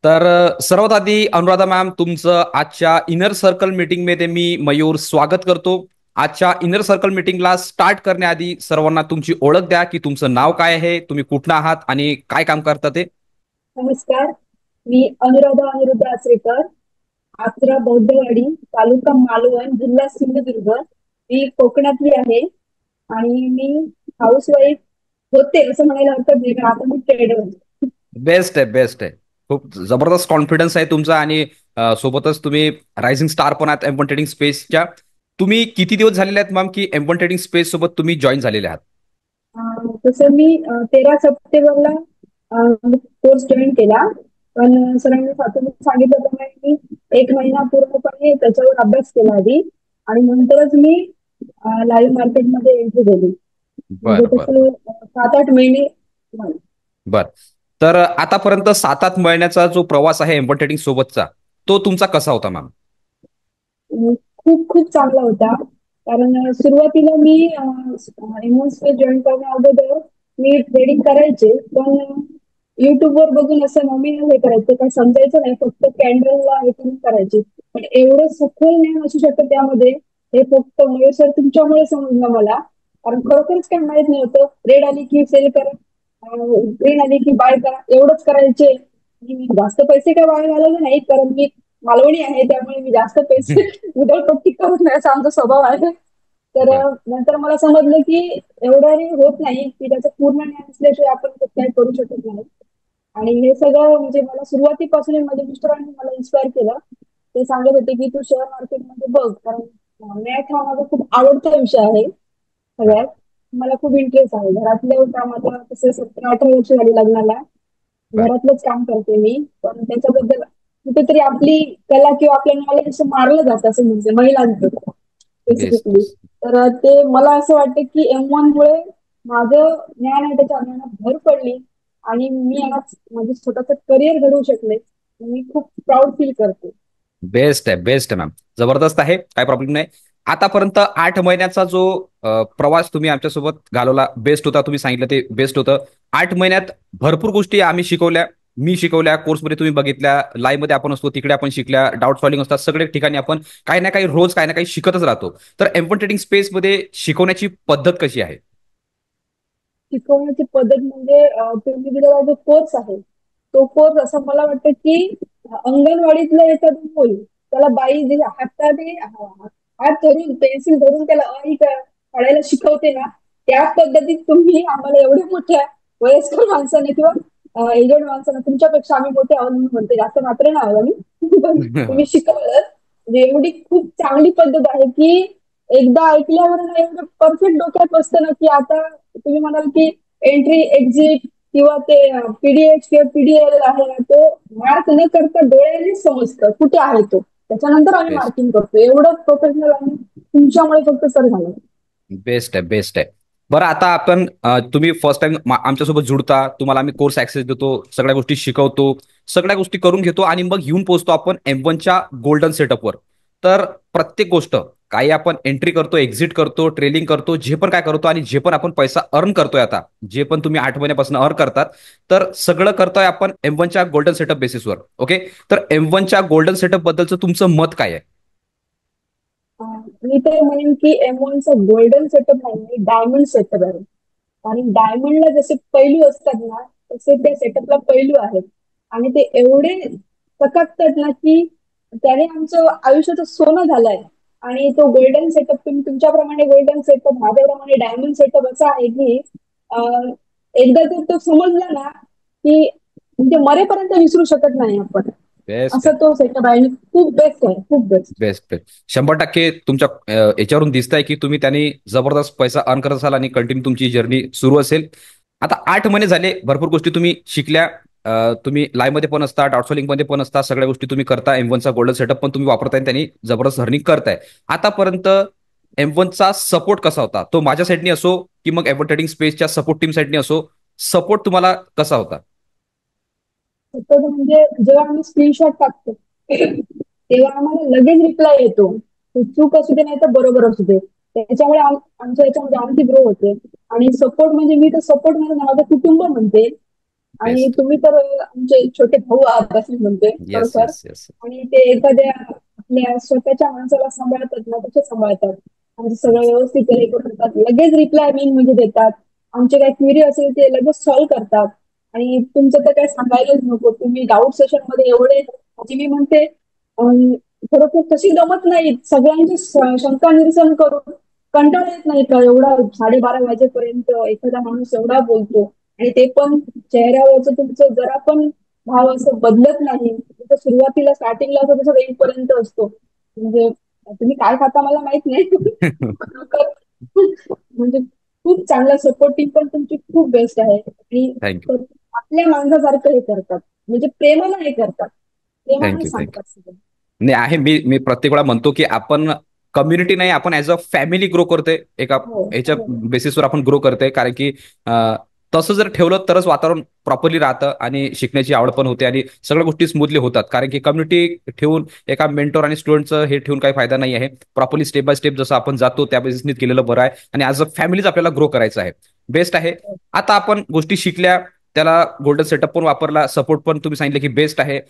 तर सर्वात आधी अनुराधा मॅम तुमचं आजच्या इनर सर्कल मीटिंगमध्ये मी मयूर स्वागत करतो. आजच्या इनर सर्कल मीटिंगला स्टार्ट करण्याआधी सर्वांना तुमची ओळख द्या की तुमचं नाव काय आहे, तुम्ही कुठनं आहात आणि काय काम करता ते. नमस्कार. मी अनुराधा अनिरुद्ध आचरेकर, आचरा बौद्धवाडी, तालुका मालवण, जिल्हा सिंधुदुर्ग. मी कोकणातली आहे आणि मी हाऊसवाईफ होते असं म्हणायला हरकत नाही, कारण आता मी ट्रेडर आहे. बेस्ट आहे, बेस्ट आहे. खूप जबरदस्त कॉन्फिडन्स आहे तुमचा आणि सोबतच तुम्ही रायझिंग स्टार पण आहात एम ट्रेडिंग स्पेसच्या. तुम्ही किती दिवस झालेले आहेत मॅम की एम ट्रेडिंग स्पेस सोबत तुम्ही जॉईन झालेले आहात? तसं मी 13 सप्टेंबरला कोर्स जॉईन केला. पण सरांनी सांगितल्याप्रमाणे मी 1 महिना पूर्णपणे त्याच्यावर अभ्यास केला आधी, आणि नंतरच मी लाईव्ह मार्केटमध्ये एंट्री दिली. म्हणजे बरं बरं तसं 7-8 महिने झाले. बर. तर आतापर्यंत 7-8 महिन्याचा जो प्रवास आहे एम्बॉन्टेडिंग सोबतचा, तो तुमचा कसा होता मॅम? खूप खूप चांगला होता. कारण सुरुवातीला मी इन्व्हेस्टमेंट जॉईन करण्या अगोदर मी ट्रेडिंग करायचे, पण युट्यूबवर बघून असं नॉमिनल हे करायचं, काही समजायचं नाही, फक्त कॅन्डलला हे करून करायचे. पण एवढं सखोल ज्ञान असू शकतं त्यामध्ये, हे फक्त मयूर सर तुमच्यामुळे समजलं मला. कारण खरोखरच काही माहित नव्हतं. रेड आली की सेल करा, ग्रीन आली की बाय करा, एवढंच करायचे. मी जास्त पैसे काय वाया घालवले नाही, कारण मी मालवणी आहे, त्यामुळे मी जास्त पैसे उधळपट्टी करत नाही, असा आमचा स्वभाव आहे. तर बर. नंतर मला समजलं की एवढं होत नाही, की त्याचं पूर्ण ज्ञान असल्याशिवाय आपण काही करू शकत नाही. आणि हे सगळं म्हणजे मला सुरुवातीपासून माझ्या मिस्टरांनी मला इन्स्पायर केलं. ते सांगत होते की तू शेअर मार्केटमध्ये बघ, कारण मॅथ हा माझा खूप आवडता विषय आहे बर. सगळ्यात. मला खूप इंटरेस्ट आहे. घरातलं काम, आता तसे 17-18 वर्ष झाली लग्नाला, बर. घरातलंच काम करते मी. पण त्याच्याबद्दल कुठेतरी आपली कला किंवा आपलं नॉलेज असं मारलं जातं, असं म्हणजे महिलांचं बेस स्पेसिफिकली. बेस. तर ते मला असं वाटतं की M1 मुळे माझं ज्ञान आहे त्याच्या ज्ञानात भर पडली, आणि मी आज माझे स्वतःच करिअर घडवू शकले. मी खूप प्राऊड फील करते. बेस्ट आहे, बेस्ट आहे मॅम. जबरदस्त आहे, काय प्रॉब्लेम नाही. आतापर्यंत 8 महिन्याचा जो प्रवास तुम्ही आमच्यासोबत घालवला बेस्ट होता. तुम्ही सांगितलं ते बेस्ट होतं. 8 महिन्यात भरपूर गोष्टी आम्ही शिकवल्या, मी शिकवल्या, कोर्समध्ये तुम्ही बघितल्या, लाईव्ह मध्ये आपण असतो तिकडे आपण शिकल्या, डाऊट सॉल्विंग असतात, सगळे ठिकाणी आपण काही ना काही रोज काही ना काही शिकतच राहतो. तर एम्पन ट्रेडिंग स्पेसमध्ये शिकवण्याची पद्धत कशी आहे? शिकवण्याची पद्धत म्हणजे तुम्ही दिलेला जो कोर्स आहे, तो कोर्स असं मला वाटतं की अंगणवाडीतलं एखादं मूल, त्याला बाई जे हाताने हात धरून पेन्सिल धरून त्याला काढायला शिकवते ना, त्या पद्धतीत तुम्ही आम्हाला एवढ्या मोठ्या वयस्कर माणसाने किंवा एजड माणसाने, तुमच्यापेक्षा आम्ही मोठे आहोत म्हणून म्हणते, जास्त मात्र नाही आहोत आम्ही, पण तुम्ही शिकवलं. म्हणजे एवढी खूप चांगली पद्धत आहे की एकदा ऐकल्यावर ना एवढं परफेक्ट डोक्यात बसतं ना, की आता तुम्ही म्हणाल की एंट्री एक्झिट किंवा ते पीडीएच किंवा पीडीएल आहे ना, तो मार्क न करता डोळ्याने समजतं कुठे आहे तो. त्याच्यानंतर आम्ही बेस्ट, मार्किंग करतो. एवढं प्रोफेशनल आम्ही तुमच्यामुळे फक्त सर झालं. बेस्ट आहे, बेस्ट आहे. बरं, आता आपण तुम्ही फर्स्ट टाइम आमच्यासोबत जुडता, तुम्हाला आम्ही कोर्स ऍक्सेस देतो, सगळ्या गोष्टी शिकवतो, सगळ्या गोष्टी करून घेतो आणि मग येऊन पोहोचतो आपण M1च्या गोल्डन सेटअपवर. तर प्रत्येक गोष्ट, काही आपण एंट्री करतो, एक्झिट करतो, ट्रेलिंग करतो, जे पण काय करतो आणि जे पण आपण पैसा अर्न करतोय, आता जे पण तुम्ही 8 महिन्यापासून अर्न करतात, तर सगळं करतोय आपण M1च्या गोल्डन सेटअप बेसिसवर. ओके. तर M1च्या गोल्डन सेटअप बद्दलचं तुमचं मत काय आहे? मी तर म्हणेन की M1चा गोल्डन सेटअप नाही, डायमंड सेटअप आहे. आणि डायमंडला जसे पैलू असतात ना, तसे त्या सेटअपला पैलू आहेत. आणि ते एवढे चकाकतात ना की त्याने आमचं आयुष्याचं सोनं झालंय. आणि तो गोल्डन सेटअप, तुम्ही तुमच्याप्रमाणे गोल्डन सेटअप, माझ्याप्रमाणे डायमंड सेटअप असा आहे की अं, एकदा जर तो समजला ना, की म्हणजे मरेपर्यंत विसरू शकत नाही आपण. बेस्ट असा आहे, तो सेटअप आहे आणि खूप बेस्ट आहे, खूप बेस्ट. Best best. 100% तुमच्या याच्यावरून दिसतंय की तुम्ही त्यांनी जबरदस्त पैसा अर्न करत असाल आणि कंटिन्यू तुमची जर्नी सुरू असेल. आता 8 महिने झाले, भरपूर गोष्टी तुम्ही शिकल्या. तुम्ही लाईव्ह मध्ये पण असता, डॉट मध्ये पण असता, सगळ्या गोष्टी तुम्ही करता. M1चा गोल्डन सेटअप पण तुम्ही वापरताय आणि त्यांनी जबरदस्त अर्निंग करताय. आतापर्यंत M1चा सपोर्ट कसा होता? तो माझ्या साईडनी असो की मग एव्हन ट्रेडिंग स्पेसच्या सपोर्ट टीम साईडनी असो, सपोर्ट तुम्हाला कसा होता? तर म्हणजे जेव्हा आम्ही स्क्रीनशॉट टाकतो तेव्हा आम्हाला लगेच रिप्लाय येतो. ते चूक असू दे नाही तर बरोबर असू दे. त्याच्यामुळे आमच्या याच्यामध्ये आणखी ग्रो होते. आणि सपोर्ट म्हणजे मी तर सपोर्ट म्हणजे माझं कुटुंब म्हणते. आणि बेस्ट. तुम्ही तर आमचे छोटे भाऊ आहात असं म्हणते येस, खरोखर. Yes, yes. आणि ते एखाद्या आपल्या स्वतःच्या माणसाला सांभाळतात ना तसे सांभाळतात. आमचं सगळं व्यवस्थित हे करतात, लगेच रिप्लाय मेन म्हणजे देतात. आमचे काही क्वेरी असेल ते लगेच सॉल्व्ह करतात. आणि तुमचं तर काय सांगायलाच नको, तुम्ही डाऊट सेशन मध्ये एवढे म्हणजे मी म्हणते खरोखर कशी जमत नाहीत सगळ्यांची शंका निरसन करून. कंटाळा येत नाही का एवढा 12:30 वाजेपर्यंत एखादा माणूस एवढा बोलतो, आणि ते पण चेहऱ्यावरचं तुमचं जरा पण भाव असं बदलत नाही. जसं सुरुवातीला स्टार्टिंगला असं तसं एंडपर्यंत असतो. म्हणजे तुम्ही काय खाता मला माहित नाही. म्हणजे खूप चांगला सपोर्टिंग पण तुमची खूप बेस्ट आहे. आणि थँक्यू. आपल्या माणसासारखं हे करतात, म्हणजे प्रेमानं हे करतात, प्रेमानं थँक्यू. थँक्यू. सांगतात सगळं. नाही आहे, मी मी प्रत्येक वेळा म्हणतो की आपण कम्युनिटी नाही, आपण ॲज अ फॅमिली ग्रो करतोय एका हो ह्याच्या बरोबर. बेसिसवर आपण ग्रो करतोय. कारण की तसं जर ठेवलं तरच वातावरण प्रॉपरली राहतं आणि शिकण्याची आवड पण होते आणि सगळ्या गोष्टी स्मूथली होतात. कारण की कम्युनिटी ठेवून एका मेंटॉर आणि स्टुडंटचं हे ठेवून काही फायदा नाही आहे. प्रॉपरली स्टेप बाय स्टेप जसं आपण जातो त्या बेसिसनीच केलेलं बरं आहे आणि ॲज अ फॅमिलीच आपल्याला ग्रो करायचं आहे. बेस्ट आहे. आता आपण गोष्टी शिकल्या, त्याला गोल्डन सेटअप पण वापरला, सपोर्ट पण तुम्ही सांगितलं की बेस्ट आहे.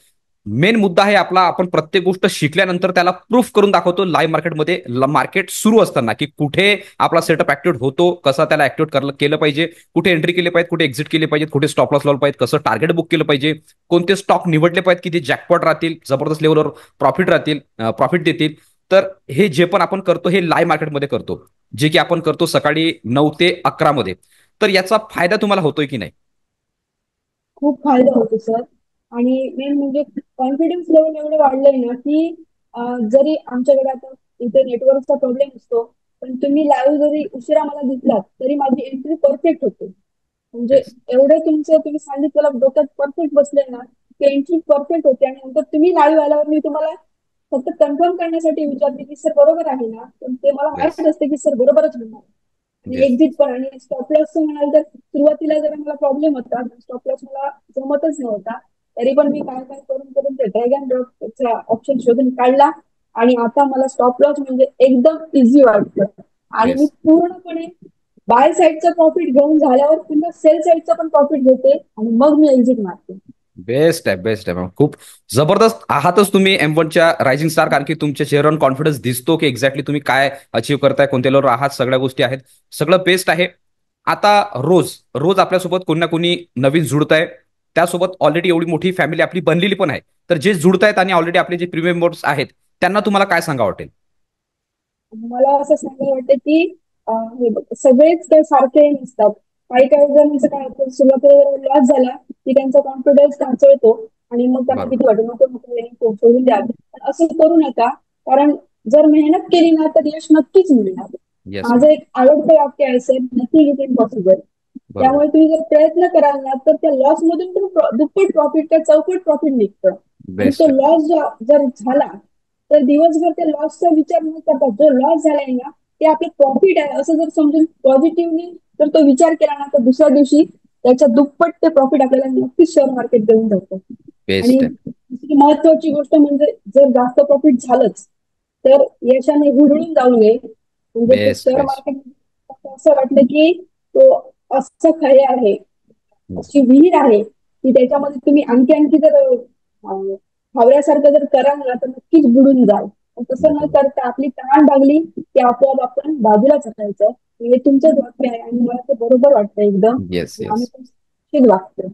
मेन मुद्दा आहे आपला, आपण प्रत्येक गोष्ट शिकल्यानंतर त्याला प्रूफ करून दाखवतो लाईव्ह मार्केटमध्ये. मार्केट सुरू असताना की कुठे आपला सेटअप ऍक्टिव्ह होतो, कसं त्याला ऍक्टिव्ह केलं पाहिजे, कुठे एंट्री केली पाहिजे, कुठे एक्झिट केली पाहिजे, कुठे स्टॉप लॉस लावलं पाहिजे, कसं टार्गेट बुक केलं पाहिजे, कोणते स्टॉक निवडले पाहिजेत की ते जॅकपॉट राहतील, जबरदस्त लेवलवर प्रॉफिट राहतील, प्रॉफिट देतील. तर हे जे पण आपण करतो हे लाईव्ह मार्केटमध्ये करतो, जे की आपण करतो सकाळी 9 ते 11 मध्ये. तर याचा फायदा तुम्हाला होतोय की नाही? खूप फायदा होतो सर. आणि मेन म्हणजे कॉन्फिडन्स लेवल एवढं वाढलंय ना की जरी आमच्याकडे आता इथे नेटवर्कचा प्रॉब्लेम असतो, पण तुम्ही लाईव्ह जरी उशिरा मला दिसलात तरी माझी एंट्री परफेक्ट होते. म्हणजे बेस्ट. एवढं तुमचं तुम्ही सांगितलं डोक्यात परफेक्ट बसले ना, की एंट्री परफेक्ट होते. आणि नंतर तुम्ही लाईव्ह आल्यावर मी तुम्हाला फक्त कन्फर्म करण्यासाठी विचारते की सर बरोबर आहे ना, पण ते मला बेस्ट. माहित असते की सर बरोबरच होणार. आणि बेस्ट. एक्झिट पण आणि स्टॉप लॉस म्हणाल तर सुरुवातीला जरा मला प्रॉब्लेम होता, स्टॉप लॉस मला जमतच नव्हता. तरी पण मी काय काय करून करून ते ड्रॅग अँड ड्रॉपचा ऑप्शन शोधून काढला. आणि आता मला स्टॉप लॉस म्हणजे एकदम इझी वाटतं. आणि मी बेस्ट. पूर्णपणे बाय साईडचं प्रॉफिट घेऊन झाल्यावर पुन्हा सेल साईडचं पण प्रॉफिट घेते आणि मग मी एक्झिट मारते. बेस्ट आहे, बेस्ट आहे मॅम. खूप जबरदस्त आहातच तुम्ही M1च्या रायझिंग स्टार. कारण की तुमच्या चेहऱ्यावर कॉन्फिडन्स दिसतो की एक्झॅक्टली तुम्ही काय अचीव्ह करताय, कोणत्या लेवलवर आहात, सगळ्या गोष्टी आहेत. सगळं बेस्ट आहे. आता रोज रोज आपल्यासोबत कोणी ना कोणी नवीन जुडत आहे. त्यासोबत ऑलरेडी एवढी मोठी फॅमिली आपली बनलेली पण आहे. तर जे जुडत आहेत आणि ऑलरेडी आपले जे प्रीमियम मेंबर्स आहेत त्यांना तुम्हाला काय सांगा वाटेल? मला असं सांगायला वाटतं की हे बघ, सगळेच काही सारखे नसतात. काही काही जणांचं काय होतं, सुरुवातीला लॉस झाला की त्यांचा कॉन्फिडन्स ढासळतो. आणि मग त्यांना बरोबर. किती वाटतं नको नको यांनी सोडून द्या. पण असं करू नका. कारण जर मेहनत केली ना तर यश नक्कीच मिळणार. येस माझं मॅम. एक आवडतं वाक्य आहे सर, नथिंग इज इम्पॉसिबल. बरोबर. त्यामुळे तुम्ही जर प्रयत्न कराल ना तर त्या लॉस मधून पण दुप्पट प्रॉफिट काय चौपट प्रॉफिट निघतं. आणि तो बेस्ट आहे. लॉस जर झाला तर दिवसभर त्या लॉसचा विचार न करता जो लॉस झालाय ना ते आपलं प्रॉफिट आहे असं जर समजून पॉझिटिव्हली जर तो विचार केला ना तर दुसऱ्या दिवशी त्याच्या दुप्पट ते प्रॉफिट आपल्याला नक्कीच शेअर मार्केट देऊन जातं. आणि बेस्ट आहे. दुसरी महत्वाची गोष्ट म्हणजे जर जास्त प्रॉफिट झालंच तर यशाने हुरळून जाऊ नये. म्हणजे ते बेस्ट, शेअर बेस्ट. मार्केट असं वाटलं की तो असं खरे आहे, अशी विहीर आहे की त्याच्यामध्ये तुम्ही आणखी आणखी जर हावऱ्यासारखं जर कराल ना तर नक्कीच बुडून जाल. पण तसं न बरोबर. करता आपली तहान लागली की आपोआप आपण बाजूलाच असायचं. हे तुमचंच वाक्य आहे आणि मला ते बरोबर वाटतं एकदम. येस, आणि आम्ही येस. पण तशीच वागतो.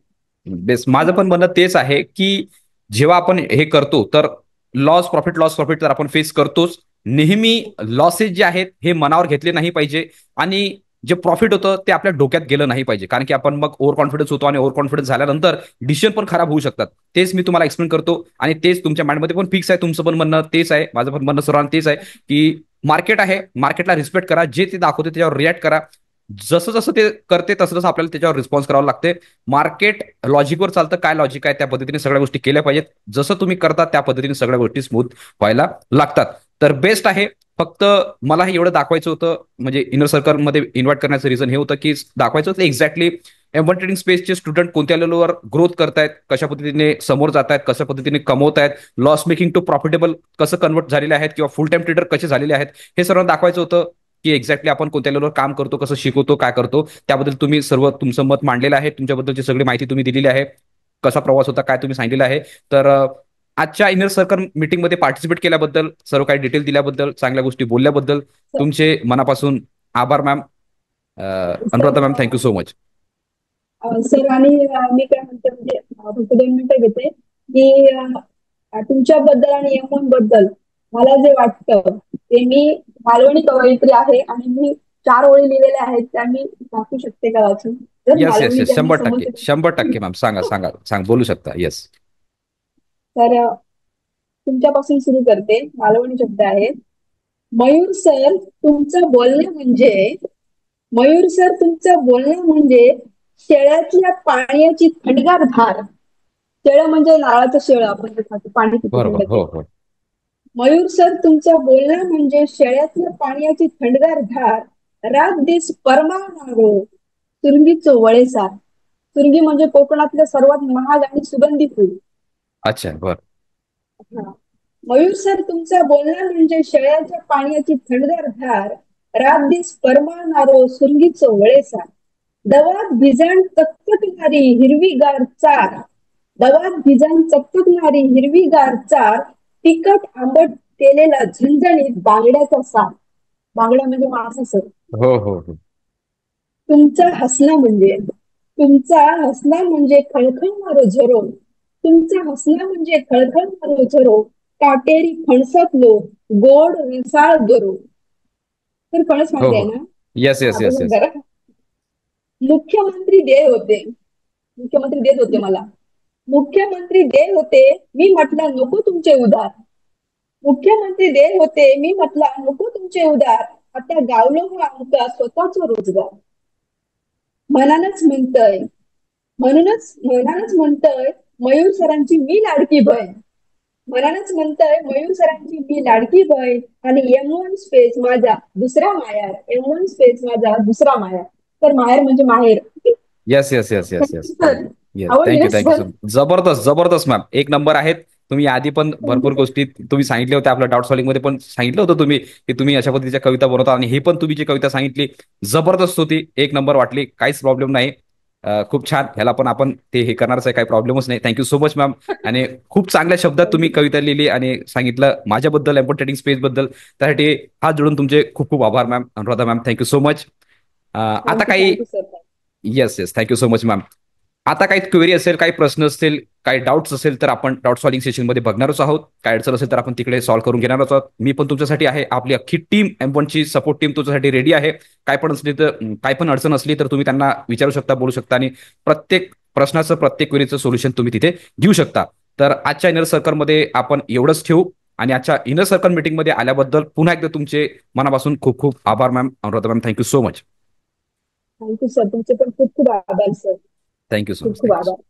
बेस्ट. माझं पण म्हणणं तेच आहे की जेव्हा आपण हे करतो तर लॉस प्रॉफिट तर आपण फेस करतोच. नेहमी लॉसेस जे आहेत हे मनावर घेतले नाही पाहिजे आणि जे प्रॉफिट होतं ते आपल्या डोक्यात गेलं नाही पाहिजे. कारण की आपण मग ओव्हर कॉन्फिडन्स होतो आणि ओव्हर कॉन्फिडन्स झाल्यानंतर डिसिजन पण खराब होऊ शकतात. तेच मी तुम्हाला एक्सप्लेन करतो आणि तेच तुमच्या माइंडमध्ये पण फिक्स आहे. तुमचं पण म्हणणं तेच आहे, माझं पण म्हणणं सर्वांना तेच आहे की मार्केट आहे, मार्केटला रिस्पेक्ट करा, जे ते दाखवते त्याच्यावर रिॲक्ट करा. जसं जसं ते करते तसं तसं आपल्याला त्याच्यावर रिस्पॉन्स करावा लागते. मार्केट लॉजिकवर चालतं, काय लॉजिक आहे त्या पद्धतीने सगळ्या गोष्टी केल्या पाहिजेत. जसं तुम्ही करता त्या पद्धतीने सगळ्या गोष्टी स्मूथ व्हायला लागतात. तर बेस्ट आहे. फक्त मला हे एवढं दाखवायचं होतं, म्हणजे इनर सर्कलमध्ये इन्व्हाइट करण्याचं रिझन हे होतं की दाखवायचं होतं एक्झॅक्टली M1 ट्रेडिंग स्पेसचे स्टुडंट कोणत्या लेवलवर ग्रोथ करतायत, कशा पद्धतीने समोर जात आहेत, कशा पद्धतीने कमवत आहेत, लॉस मेकिंग टू प्रॉफिटेबल कसं कन्वर्ट झालेले आहेत किंवा फुल टाइम ट्रेडर कसे झालेले आहेत, हे सर्व दाखवायचं होतं. की एक्झॅक्टली आपण कोणत्या लेवलवर काम करतो, कसं शिकवतो, काय करतो. त्याबद्दल तुम्ही सर्व तुमचं मत मांडलेलं आहे. तुमच्याबद्दलची सगळी माहिती तुम्ही दिलेली आहे. कसा प्रवास होता, काय तुम्ही सांगितलेलं आहे. तर आजच्या इनर सर्कल मीटिंगमध्ये पार्टिसिपेट केल्याबद्दल, सर्व काही डिटेल दिल्याबद्दल, चांगल्या गोष्टी बोलल्याबद्दल तुमचे मनापासून आभार ma'am. Sir Anuradha ma'am, thank you so much. Sir आणि मी काय म्हणते म्हणजे फक्त 2 मिनिटं घेते की तुमच्याबद्दल आणि एम बद्दल मला जे वाटतं ते मी मालवणी कवयित्री आहे आणि मी 4 ओळी लिहिलेल्या आहेत त्या मी दाखवू शकते का वाचून जर येस येस मालवणी येस, ज्यांना 100% समजते. 100% मॅम. सांगा सांगा सांग, बोलू शकता. येस. तर तुमच्यापासून सुरू करते. मालवणी शब्द आहे. मयूर सर तुमचं बोलणं म्हणजे मयूर सर तुमचं बोलणं म्हणजे शेळ्यातल्या पाण्याची थंडगार धार. शेळ म्हणजे नारळाचं शेळ आपण जे खातो पाणी पितो थंड बरोबर. ते. हो हो. मयूर सर तुमचं बोलणं म्हणजे शेळ्यातल्या पाण्याची थंडगार धार. रात दिस परमानारो सुरंगीचं वळेसार. सुरंगी म्हणजे कोकणातलं सर्वात महाग आणि सुगंधी फूल. अच्छा, बरं. हा. मयूर सर तुमचं बोलणं म्हणजे शेळ्याच्या पाण्याची थंडगार धार. रात दिस परमानारो सुरंगीचं वळेसार. दवात भिजण चकचकणारी हिरवीगार चार. दवात भिजण चकचकणारी हिरवीगार चार. तिखट आंबट केलेला झणझणीत बांगड्याचा सार. बांगडा म्हणजे मासा सर. हो हो हो. तुमचं हसणं म्हणजे तुमचा हसणं म्हणजे खळखळणारो झरो. तुमचं हसणं म्हणजे खळखळणारो झरो. काटेरी फणसातलो गोड रसाळ गरो. तर फणस हो माहिती आहे हो. ना. येस हा येस येस बघून येस. जरा. मुख्यमंत्री दे होते. मुख्यमंत्री देत होते मला. मुख्यमंत्री दे होते मी म्हटलं नको तुमचे उधार. मुख्यमंत्री दे होते मी म्हटलं नको तुमचे उधार. आता गावलो हा आमचा स्वतःचा रोजगार. मनानच म्हणतय मनानच म्हणतय मयूर सरांची मी लाडकी बहीण. मनानच म्हणतय मयूर सरांची मी लाडकी बहीण. आणि M1 स्पेस माझा दुसरा मायार. M1 स्पेस माझा दुसरा मायार. तर माहेर म्हणजे माहेर. Yes yes yes yes yes. Sir yes, आवडली ना थँक्यू थँक्यू सर. सर. जबरदस्त जबरदस्त मॅम, एक नंबर आहेत. तुम्ही आधी पण थँक्यू भरपूर सर. गोष्टी तुम्ही सांगितल्या होत्या. आपल्या डाऊट सॉल्विंग मध्ये पण सांगितलं होतं तुम्ही की तुम्ही अशा पद्धतीच्या कविता बनवता, आणि ही पण तुम्ही जी कविता सांगितली जबरदस्त होती. एक नंबर वाटली, काहीच प्रॉब्लेम नाही. खूप छान. ह्याला पण आपण ते हे करणारच आहे, काही प्रॉब्लेमच नाही. Thank you so much ma'am. आणि खूप चांगल्या शब्दात तुम्ही थँक्यू. कविता लिहिली आणि सांगितलं माझ्याबद्दल, एम्पॉर ट्रेडिंग स्पेस बद्दल. त्यासाठी हात जोडून तुमचे खूप खूप आभार ma'am. Anuradha ma'am, thank you so much. आता थँक्यू काही. Thank you sir. Yes yes, thank you so much ma'am. आता काही क्वेरी असेल, काही प्रश्न असतील, काही डाऊट्स असेल तर आपण डाऊट सॉल्विंग सेशनमध्ये बघणारच आहोत. काय अडचण असेल तर आपण तिकडे सॉल्व्ह करून घेणारच आहोत. मी पण तुमच्यासाठी आहे. आपली अख्खी टीम M1ची सपोर्ट टीम तुमच्यासाठी रेडी आहे. काय पण असली तर, काय पण अडचण असली तर तुम्ही त्यांना विचारू शकता, बोलू शकता, आणि प्रत्येक प्रश्नाचं, प्रत्येक क्वेरीचं सोल्युशन तुम्ही तिथे घेऊ शकता. तर आजच्या इनर सर्कलमध्ये आपण एवढंच ठेवू. आणि आजच्या इनर सर्कल मीटिंगमध्ये आल्याबद्दल पुन्हा एकदा तुमचे मनापासून खूप खूप आभार ma'am. Anuradha ma'am, thank you so much. Thank you sir. तुमचे पण खूप खूप आभार सर. थँक्यू सो खूप मच. खूप थँक्यू. आभार.